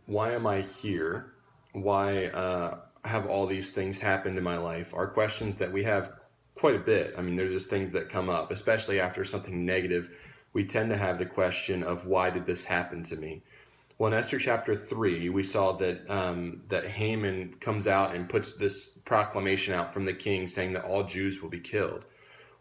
why am I here? Why have all these things happened in my life are questions that we have quite a bit. I mean, they're just things that come up, especially after something negative. We tend to have the question of why did this happen to me? Well, in Esther chapter 3, we saw that Haman comes out and puts this proclamation out from the king saying that all Jews will be killed.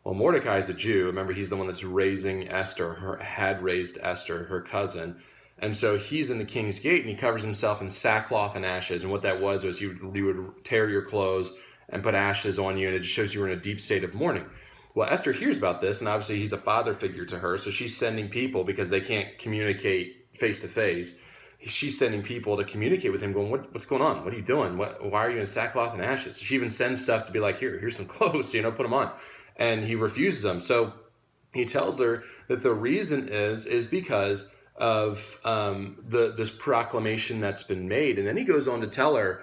Well, Mordecai is a Jew. Remember, he's the one that's raising Esther, had raised Esther, her cousin. And so he's in the king's gate and he covers himself in sackcloth and ashes. And what that was you would tear your clothes and put ashes on you, and it just shows you were in a deep state of mourning. Well, Esther hears about this, and obviously he's a father figure to her. So she's sending people because they can't communicate face to face. She's sending people to communicate with him, going, "What's going on? What are you doing? Why are you in sackcloth and ashes?" She even sends stuff to be like, here's some clothes, put them on. And he refuses them. So he tells her that the reason is because of this proclamation that's been made. And then he goes on to tell her,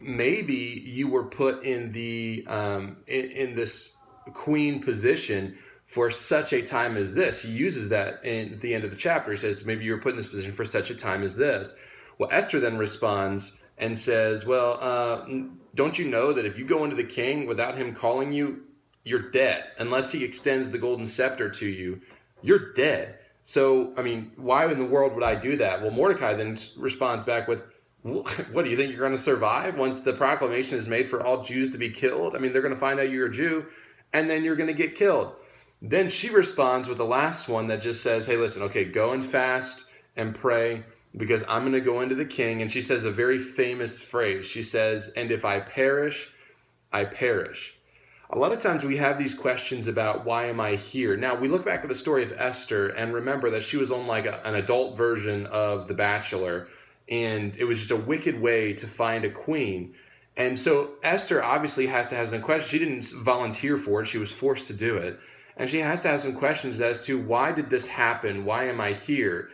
maybe you were put in in this queen position for such a time as this. He uses that at the end of the chapter. He says, maybe you were put in this position for such a time as this. Well, Esther then responds and says, well, don't you know that if you go into the king without him calling you, you're dead. Unless he extends the golden scepter to you, you're dead. So, I mean, why in the world would I do that? Well, Mordecai then responds back with, what do you think you're going to survive once the proclamation is made for all Jews to be killed? I mean, they're going to find out you're a Jew, and then you're going to get killed. Then she responds with the last one that just says, hey, listen, okay, go and fast and pray because I'm going to go into the king. And she says a very famous phrase. She says, and if I perish, I perish. A lot of times we have these questions about why am I here? Now, we look back at the story of Esther and remember that she was on like an adult version of The Bachelor, and it was just a wicked way to find a queen. And so Esther obviously has to have some questions. She didn't volunteer for it. She was forced to do it. And she has to have some questions as to why did this happen? Why am I here?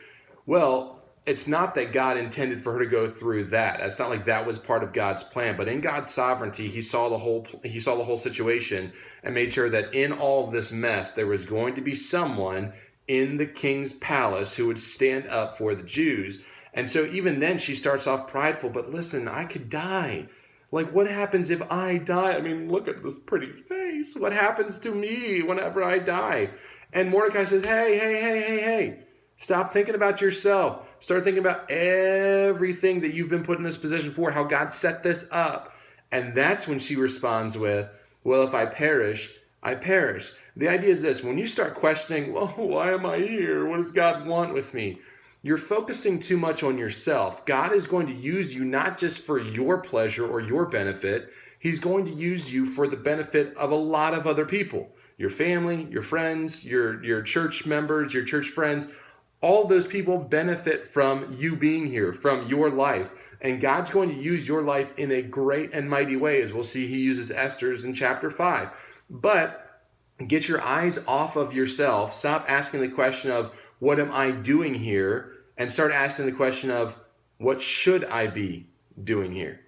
Well, it's not that God intended for her to go through that. It's not like that was part of God's plan, but in God's sovereignty, he saw the whole situation and made sure that in all of this mess, there was going to be someone in the king's palace who would stand up for the Jews. And so even then she starts off prideful, but listen, I could die. Like, what happens if I die? I mean, look at this pretty face. What happens to me whenever I die? And Mordecai says, hey. Stop thinking about yourself. Start thinking about everything that you've been put in this position for, how God set this up. And that's when she responds with, well, if I perish, I perish. The idea is this: when you start questioning, well, why am I here? What does God want with me? You're focusing too much on yourself. God is going to use you not just for your pleasure or your benefit. He's going to use you for the benefit of a lot of other people. Your family, your friends, your church members, your church friends. All those people benefit from you being here, from your life. And God's going to use your life in a great and mighty way, as we'll see he uses Esther's in chapter 5. But get your eyes off of yourself. Stop asking the question of, what am I doing here? And start asking the question of, what should I be doing here?